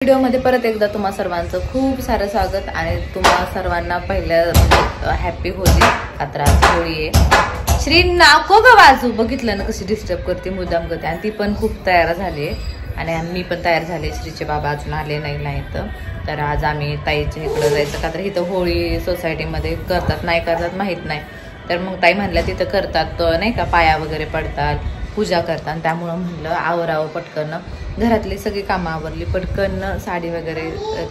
व्हिडिओमध्ये परत एकदा तुम्हा सर्वांचं खूप सारं स्वागत आणि तुम्हा सर्वांना पहिल्या हॅपी होली. आता होळी आहे. श्री नाको ग वाजू, बघितलं ना कशी डिस्टर्ब करते, मुद्दाम करते. आणि ती पण खूप तयार झाली आणि मी पण तयार झाले. श्रीचे बाबा अजून आले नाही तर आज आम्ही ताईच्या इकडे जायचं का तर इथं होळी सोसायटीमध्ये करतात नाही करतात माहित नाही. तर मग ताई म्हणल्या तिथं करतात नाही का, पाया वगैरे पडतात, पूजा करतात. त्यामुळं म्हणलं आवरावं पटकन. घरातली सगळी कामं आवरली, पटकन साडी वगैरे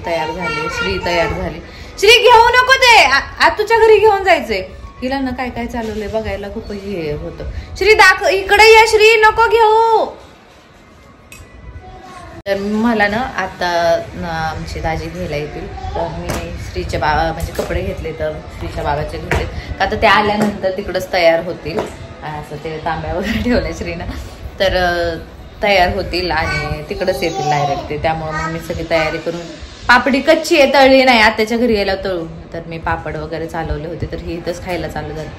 तयार झाली. श्री तयार झाली. श्री घेऊ नको ते, आज तुझ्या घरी घेऊन जायचंय. हिला ना काय काय चालवलंय बघायला खूप हे होतं. श्री इकडे ये श्री, नको घेऊ. तर मला ना आता आमची दाजी घ्यायला येतील. तर मी श्रीच्या बाबा म्हणजे कपडे घेतले, तर श्रीच्या बाबाचे घेतले का तर ते आल्यानंतर तिकडंच तयार होतील. असं ते तांब्या वगैरे ठेवले श्रीनं, तर तयार होतील आणि तिकडंच येतील डायरेक्ट ते. त्यामुळे मग मी सगळी तयारी करून, पापडी कच्ची आहे, तळली नाही, आत्याच्या घरी गेला तळू. तर मी पापड वगैरे चालवले होते, तर ही इथंच खायला चालू झालं.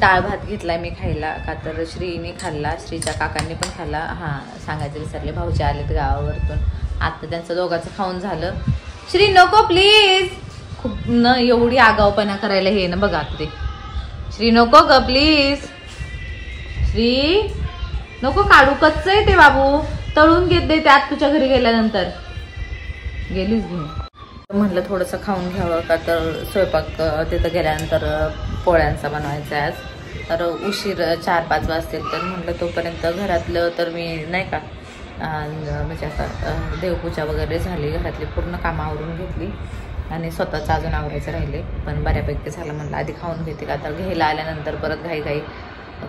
डाळ भात घेतलाय मी खायला का तर श्रीने खाल्ला, श्रीच्या काकांनी पण खाल्ला. हां सांगायचं विसरले, भाऊजी आलेत गावावरतून, आता त्यांचं दोघांचं खाऊन झालं. श्री नको प्लीज, खूप न एवढी आगाऊपणा करायला हे ना बघा ते. श्री नको ग प्लीज, श्री नको काढू, कच्च आहे ते बाबू, तळून घेत दे त्यात तुझ्या घरी गेल्यानंतर. गेलीच घेऊन. म्हणलं थोडंसं खाऊन घ्यावं का तर स्वयंपाक तिथं गेल्यानंतर पोळ्यांचा बनवायचा आहे आज. तर उशीर 4-5 वाजतील, तर म्हटलं तोपर्यंत घरातलं तर मी नाही का म्हणजे असं देवपूजा वगैरे झाली, घरातली पूर्ण कामं आवरून घेतली आणि स्वतःच अजून आवरायचं राहिले. पण बऱ्यापैकी झालं. म्हणलं आधी खाऊन घेते का तर घ्यायला आल्यानंतर परत घाई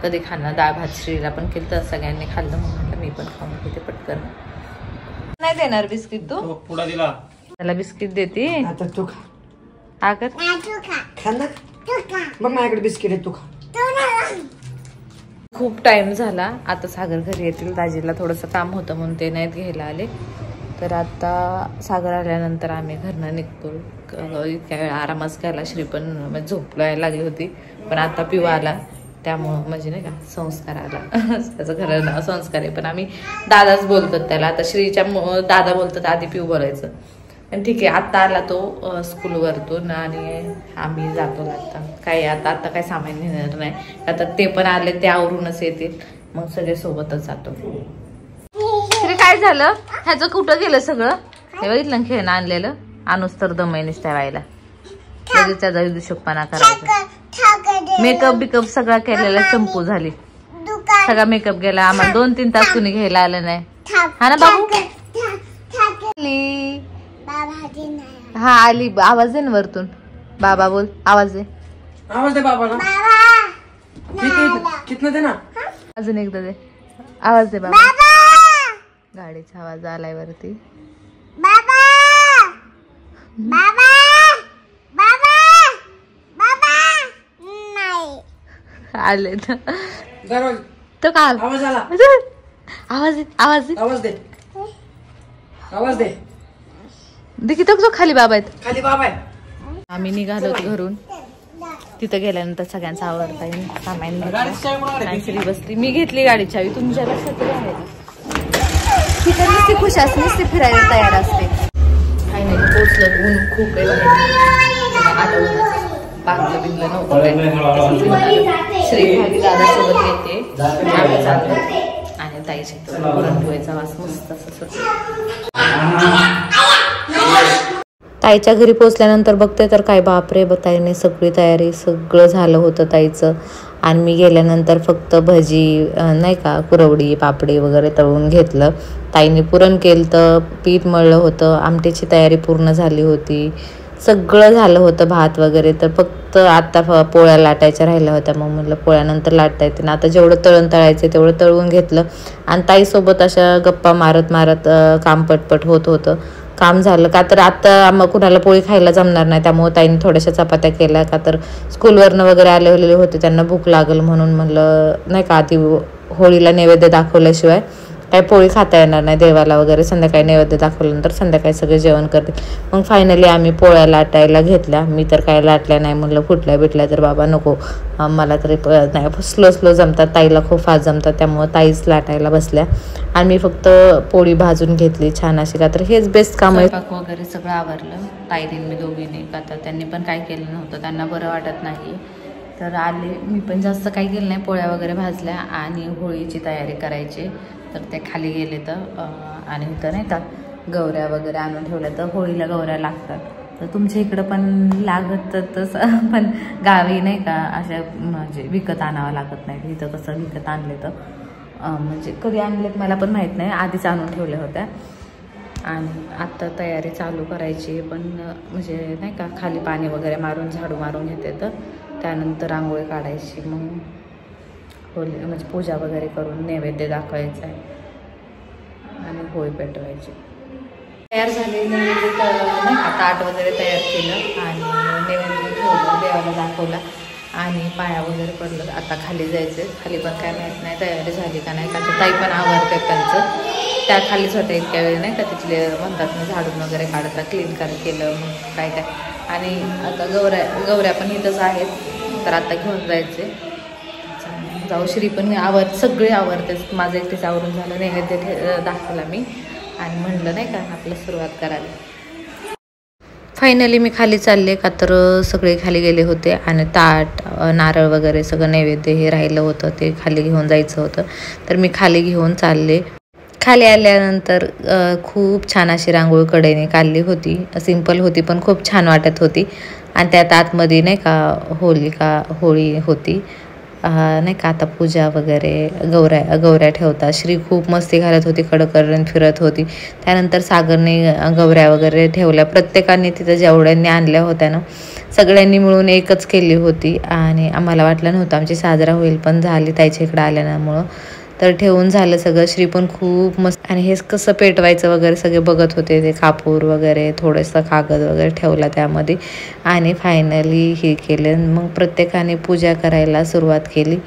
कधी खाणं. डाळ भात श्रीला पण केलं, तर सगळ्यांनी खाल्लं. म्हणून म्हटलं मी पण खाऊन घेते पटकन. नाही देणार बिस्किट तू? पुढा दिला त्याला बिस्किट देते. आता तू खा. हा कर मग माझ्याकडे बिस्किट आहे, तू खा. खूप टाइम झाला. आता सागर घरी येतील, दाजीला थोडंसं काम होतं म्हणून ते नाहीत घ्यायला आले. तर आता सागर आल्यानंतर आम्ही घरनं निघतो. इतक्या वेळ आरामच केला. श्री पण झोपलायला लागली होती, पण आता पिऊ आला, त्यामुळं म्हणजे नाही का संस्कार आला. त्याचं खरं नाव संस्कार आहे, पण आम्ही दादाच बोलतात त्याला. आता श्रीच्या दादा बोलतात, आधी पिऊ बोलायचं. पण ठीक आहे. आता आला तो स्कूलवरतून आणि आम्ही जातो आता. काय आता काय सामान नेणार नाही, आता ते पण आले, ते आवरूनच येतील, मग सगळे सोबतच जातो. श्री काय झालं, ह्याचं कुठं गेलं सगळं? हे बघितलं खेळणं आणलेलं, आणूच तर दमयनीच ठेवायला. लगेच त्याचा हिशोबपणा करायचा. मेकअप बिकअप सगळा केलेला चंपू झाली, सगळा मेकअप गेला. आम्हाला 2-3 तास कुणी घ्यायला आलं नाही. हा ना बाबू? हा आली. आवाज दे ना वरतून, बाबा बोल, आवाज दे. आवाज दे बाबाला. कितना दे ना, अजून एकदा दे, आवाज दे बाबा. गाडीचा आवाज आलाय वरती. आले तो काल आवाज आला. आवाज दे देखी तो खाली बाबा आहेत, खाली बाबा आहे. आम्ही निघालो घरून. तिथं गेल्यानंतर सगळ्यांचा आवडता सामान श्री बसली. मी घेतली गाडी चावी. तुमच्या लक्षात आहे का? तिथं नुसती खुश असते, नुसती फिरायला तयार असते. काही नाही पोचलं, ऊन खूप आहे. बांगलं बिंगलं नव्हतं. श्री खाली दादासोबत येते आणि ताईची पुरणपोळीचा वास मस्त असं. ताईच्या घरी पोचल्यानंतर बघते तर काय बापरे, ताईने सगळी तयारी सगळं झालं होतं ताईचं. आणि मी गेल्यानंतर फक्त भजी नाही का, कुरवडी पापडी वगैरे तळून घेतलं. ताईने पुरण केलं, तर पीठ मळलं होतं, आमटीची तयारी पूर्ण झाली होती, सगळं झालं होतं, भात वगैरे. तर फक्त आता पोळ्या लाटायच्या राहिल्या होत्या. मग म्हटलं पोळ्यानंतर लाटता येते ना, आता जेवढं तळायचं तेवढं तळून घेतलं. आणि ताईसोबत अशा गप्पा मारत काम पटपट होत होतं. काम झालं का तर आता मग कुणाला पोळी खायला जमणार नाही, त्यामुळे ताईने थोड्याशा चपात्या केल्या का तर स्कूलवरनं वगैरे आलेले होते, त्यांना भूक लागल म्हणून. म्हणलं नाही का आधी होळीला नैवेद्य दाखवल्याशिवाय काही पोळी खाता येणार नाही देवाला वगैरे. संध्याकाळी नैवेद्य दाखवल्यानंतर संध्याकाळी सगळे जेवण करते. मग फायनली आम्ही पोळ्या लाटायला घेतल्या. मी तर काय लाटल्या नाही, म्हणलं फुटल्या बिटल्या तर बाबा नको, मला तरी नाही, स्लो जमतात, ताईला खूप फास्ट जमतात, त्यामुळं ताईच लाटायला बसल्या. आणि मी फक्त पोळी भाजून घेतली छान अशी, का तर हेच बेस्ट काम आहे. स्वयंपाक वगैरे सगळं आवरलं ताईने मी दोघीने, का तर त्यांनी पण काय केलं नव्हतं, त्यांना बरं वाटत नाही तर आले. मी पण जास्त काही केलं नाही, पोळ्या वगैरे भाजल्या आणि होळीची तयारी करायची. तर ते खाली गेले तर आणि इथं नाही का गौऱ्या वगैरे आणून ठेवल्या, तर होळीला गौऱ्या लागतात. तर तुमच्या इकडं पण लागत तसं, पण गावी नाही का अशा म्हणजे विकत आणावं लागत नाही. इथं कसं विकत आणले तर म्हणजे कधी आणलेत मला पण माहीत नाही, आधीच आणून ठेवल्या होत्या. आणि आत्ता तयारी चालू करायची, पण म्हणजे नाही का खाली पाणी वगैरे मारून झाडू मारून घेते, तर त्यानंतर रांगोळी काढायची, मग होळी म्हणजे पूजा वगैरे करून नैवेद्य दाखवायचा आहे आणि होळी पेटवायची. तयार झाले नैवेद्य, नाही का ताट वगैरे तयार केलं आणि नैवेद्य ठेवलं, देवाला दाखवला आणि पाया वगैरे पडलं. आता खाली जायचं, खाली पण काय माहीत नाही तयारी झाली का नाही, का तर ताई पण आवडतात त्यांचं, त्या खालीच होत्या इतक्या वेळ नाही का, तिथले म्हणतात ना झाडून वगैरे काढता क्लीन केलं मग काय आणि आता गौऱ्या पण इथंच आहेत, तर आता घेऊन जायचे. जाऊ श्री पण सगळे आवडतेच, माझं एकटीच आवरून झालं. नैवेद्य दाखवला मी आणि म्हणलं नाही का आपलं सुरुवात करायला. फायनली मी खाली चालले, का तर सगळे खाली गेले होते आणि ताट नारळ वगैरे सगळं नैवेद्य हे राहिलं होतं, ते खाली घेऊन जायचं होतं. तर मी खाली घेऊन चालले. खाली आल्यानंतर खूप छान अशी रांगोळी कडेने काढली होती, सिंपल होती पण खूप छान वाटत होती. आणि त्यात आतमध्ये नाही का होळी होती नाही का. आता पूजा वगैरे गौऱ्या ठेवतात. श्री खूप मस्ती घालत होती, कडकडून फिरत होती. त्यानंतर सागरने गौऱ्या वगैरे ठेवल्या. प्रत्येकाने तिथं जेवढ्यांनी आणल्या होत्या ना, सगळ्यांनी मिळून एकच केली होती आणि आम्हाला वाटलं नव्हतं आमची साजरा होईल, पण झाली ताईच्या इकडं आल्यामुळं. तर ठेवून झालं सगळं. श्री पण खूप मस्त, आणि हे कसं पेटवायचं वगैरे सगळे बघत होते. ते कापूर वगैरे थोडंसं कागद वगैरे ठेवला त्यामध्ये आणि फायनली हे केलं. मग प्रत्येकाने पूजा करायला सुरुवात केली.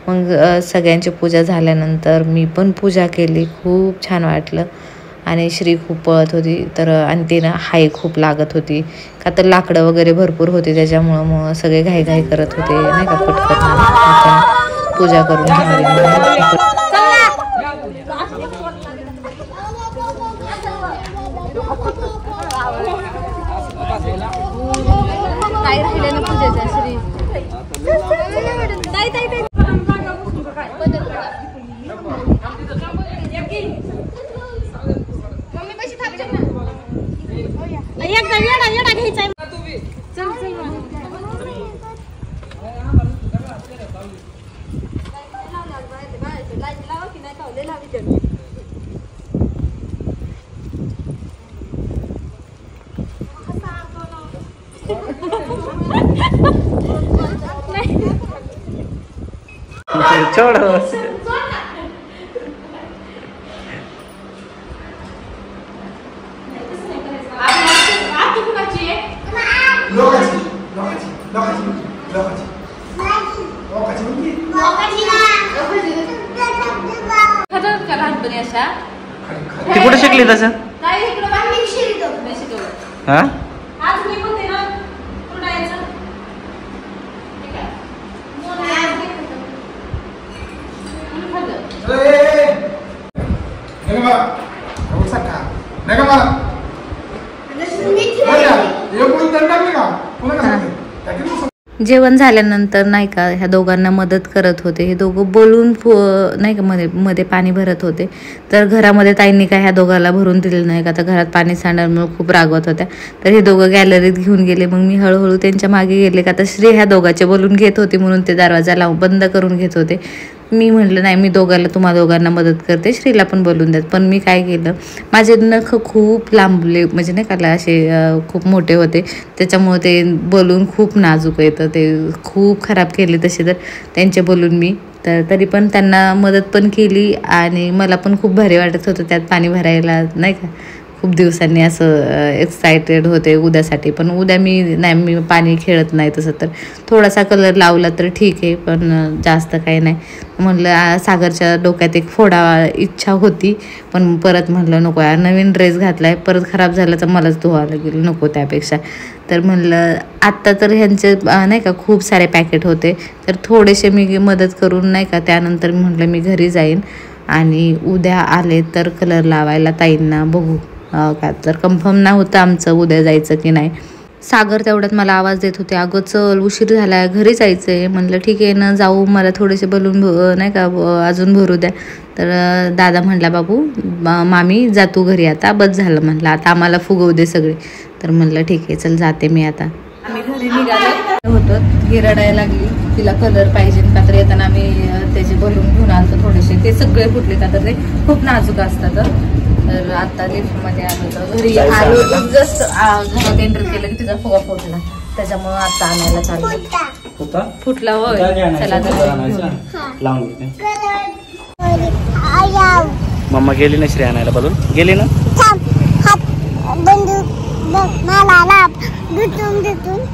मग सगळ्यांची पूजा झाल्यानंतर मी पण पूजा केली. खूप छान वाटलं आणि श्री खूप पळत होती, तर आणि ती ना हाय खूप लागत होती, का तर लाकडं वगैरे भरपूर होते, त्याच्यामुळं मग सगळे घाई करत होते नाही का पटकन पूजा करून घेतली. छोड़ो ती कुठे शिकली तसं? हा जेवण झाल्यानंतर नाही का ह्या दोघांना मदत करत होते. हे दोघं बोलून नाही का मध्ये पाणी भरत होते. तर घरामध्ये ताईंनी काय ह्या दोघांना भरून दिलं नाही, का तर घरात पाणी सांडल्यामुळे खूप रागवत होत्या. तर हे दोघं गॅलरीत घेऊन गेले. मग मी हळूहळू त्यांच्या मागे गेले, का तर श्री ह्या दोघांचे बोलून घेत होती म्हणून ते दरवाजा लावून बंद करून घेत होते. मी म्हटलं नाही, मी तुम्हा दोघांना मदत करते, श्रीला पण बोलून देत. पण मी काय केलं, माझे नख खूप लांबले म्हणजे नाही का असे खूप मोठे होते, त्याच्यामुळे ते बोलून खूप नाजूक येतं, ते खूप खराब केले तसे तर त्यांचे बोलून मी. तर तरी पण त्यांना मदत पण केली आणि मला पण खूप भारी वाटत होतं त्यात पाणी भरायला नाही का, खूप दिवसांनी असं एक्सायटेड होते उद्यासाठी. पण उद्या मी पाणी खेळत नाही. तसं तर थोडासा कलर लावला तर ठीक आहे, पण जास्त काही नाही. म्हणलं सागरच्या डोक्यात एक फोडा इच्छा होती, पण परत म्हणलं नको यार, नवीन ड्रेस घातलाय परत खराब झाला तर मलाच धुवायला लागेल, नको त्यापेक्षा. तर म्हणलं आत्ता तर ह्यांचे नाही का खूप सारे पॅकेट होते, तर थोडेसे मी मदत करून नाही का त्यानंतर म्हटलं मी घरी जाईन आणि उद्या आले तर कलर लावायला ताईंना बघू का. तर कन्फर्म नाही होतं आमचं उद्या जायचं की नाही. सागर तेवढ्यात मला आवाज देत होते, अगं चल उशीर झाला घरी जायचं आहे. म्हणलं ठीक आहे ना जाऊ, मला थोडेसे बलून नाही का अजून भरू द्या. तर दादा म्हणला बाबू मामी जा तू घरी आता, बस झालं म्हणलं, आता आम्हाला फुगवू दे सगळे. तर म्हणलं ठीक आहे चल जाते मी आता. आम्ही घरी निघालो होतो, ही रडायला लागली, तिला कलर पाहिजे का तर येताना आम्ही त्याचे बलून घेऊन आलतो थोडेसे, ते सगळे फुटले का तर ते खूप नाजूक असतात. तर आता लिफ्टमध्ये आलो तर घरी आलो जस्ट घरात एंटर केलं की तिचा फुगा फुटला, त्याच्यामुळे आता आणायला चाललं. फुटला होय, चला मम्मा गेली ना श्री आणायला बलून, गेली ना.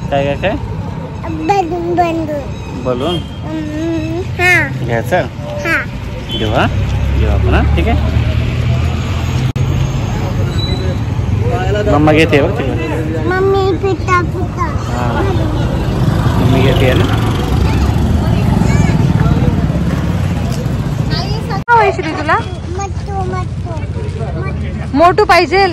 काय काय काय बलून घ्यायचं, घेऊ हा घेऊ आपण हा, ठीक आहे. मम्मा घेते बघ तिकडे, मम्मी घेते ना. श्री तुला मोठू पाहिजे,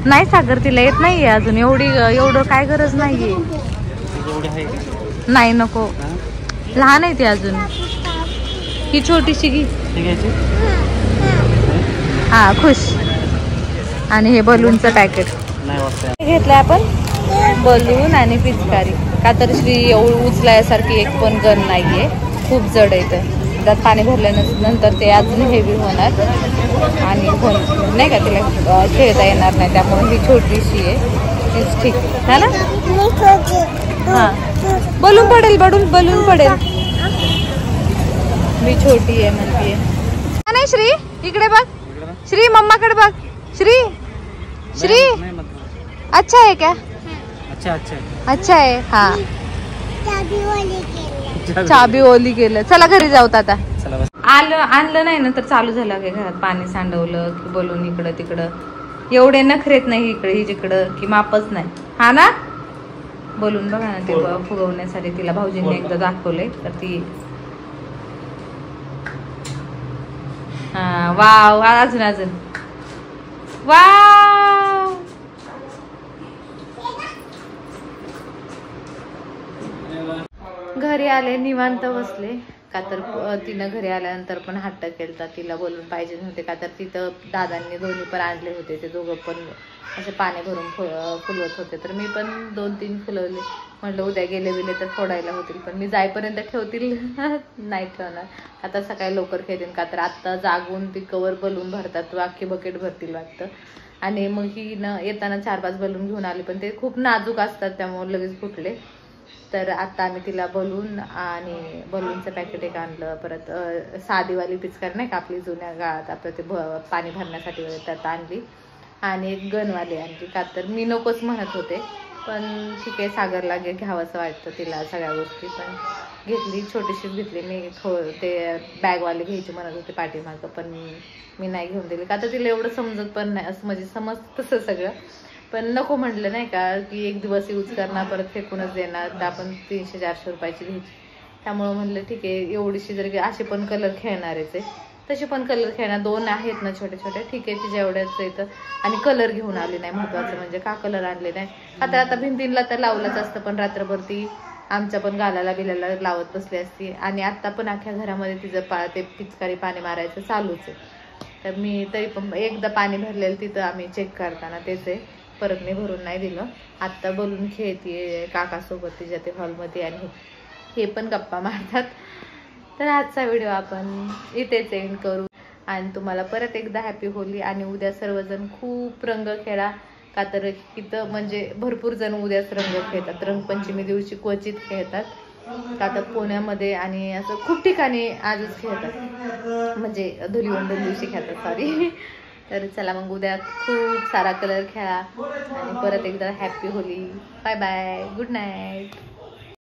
नाही सागर तिला येत नाहीये अजून एवढं काय गरज नाहीये. नाही नको, लहान आहे ती अजून, ही छोटीशी घी. हा खुश. आणि हे बलूनचं पॅकेट घेतलंय आपण, बलून आणि पिचकारी, का तर श्री एवढं उचलायसारखी एक पण गन नाहीये, खूप जड आहे. तर त्यात पाणी भरल्यानंतर ते अजून हेवी होणार आणि नाही का तिला खेळता येणार नाही, त्यामुळे ही छोटीशी आहे तीच ठीक आहे ना. हा बलून पडेल, बलून पडेल, मी छोटी आहे म्हणते नाही. श्री इकडे बघ, श्री मम्माकडे बघ, श्री अच्छा आहे क्या, अच्छा आहे. हा चाबी ओली केलं, चला घरी जाऊत आता. आणलं नाही ना तर चालू झालं की घरात पाणी सांडवलं की बोलून इकडं तिकडं, एवढे नखरेत नाही इकडे ही जिकडं की मापच नाही. हा ना बोलून बघा ना, ते फुगवण्यासाठी तिला भाऊजींनी एकदा दाखवलंय तर ती हा वाव, अजून वाव. घरी आले निवांत बसले, का तर तिनं घरी आल्यानंतर पण हट्ट केलता, तिला बोलून पाहिजे नव्हते, का तर तिथं दादांनी दोन्ही पण आणले होते, ते दोघं पण असे पाणी भरून फुलवत होते. तर मी पण 2-3 फुलवले, म्हटलं उद्या गेले तर फोडायला होतील, पण मी जाईपर्यंत ठेवतील नाही ठेवणार, आता सकाळी लवकर खेळतील, का तर आत्ता जागून ती कवर बलून भरतात, अख्खी बकेट भरतील वाटतं. आणि मग ही न येताना 4-5 बलून घेऊन आली, पण ते खूप नाजूक असतात त्यामुळे लगेच फुटले. तर आता आम्ही तिला बलून आणि बलूनचं पॅकेट एक आणलं, परत साधीवाली पिचकारी नाही का आपली जुन्या काळात आपलं ते पाणी भरण्यासाठी त्यात आणली, आणि एक गनवाली आणली, का तर मी नकोच म्हणत होते, पण ठीक आहे सागरला घ्यावंसं वाटतं तिला सगळ्या गोष्टी, पण घेतली, छोटीशीच घेतली. मी ते बॅगवाले घ्यायची म्हणत होते पाठीमागं, पण मी नाही घेऊन दिली, का तर तिला एवढं समजत पण नाही, असं म्हणजे समजतं तसं सगळं, पण नको म्हटलं नाही का की एक दिवस यूज करणार परत फेकूनच देणार, तर आपण 300-400 रुपयाची घ्यायची. त्यामुळं म्हणलं ठीक आहे, एवढीशी जर असे पण कलर खेळणारच आहे, तसे पण कलर खेळणार 2 आहेत ना छोटे छोटे, ठीक आहे तिच्या एवढ्याच येतं. आणि कलर घेऊन आले नाही, महत्वाचं म्हणजे का कलर आणले नाही, आता भिंतीला तर लावलंच असतं, पण रात्रभर ती आमच्या पण गालाला बिलाला लावत बसली असती, आणि आत्ता पण अख्ख्या घरामध्ये तिचं ते पिचकारी पाणी मारायचं चालूच आहे. तर मी तरी पण एकदा पाणी भरलेलं तिथं आम्ही चेक करताना तेच आहे, परत मी भरून नाही दिलं. आत्ता बोलून खेळते काकासोबत तिच्या ते हॉलमध्ये, आणि हे पण गप्पा मारतात. तर आजचा व्हिडिओ आपण इथेच एंड करू, आणि तुम्हाला परत एकदा हॅपी होली. आणि उद्या सर्वजण खूप रंग खेळा, का तर इथं म्हणजे भरपूर जण उद्याच रंग खेळतात, रंगपंचमी दिवशी क्वचित खेळतात. का तर पुण्यामध्ये आणि असं खूप ठिकाणी आजच खेळतात, म्हणजे धुलिवंदन दिवशी खेळतात, सॉरी. तर चला मग उद्या खूप सारा कलर खेळा आणि परत एकदा happy Holi. Bye bye, good night.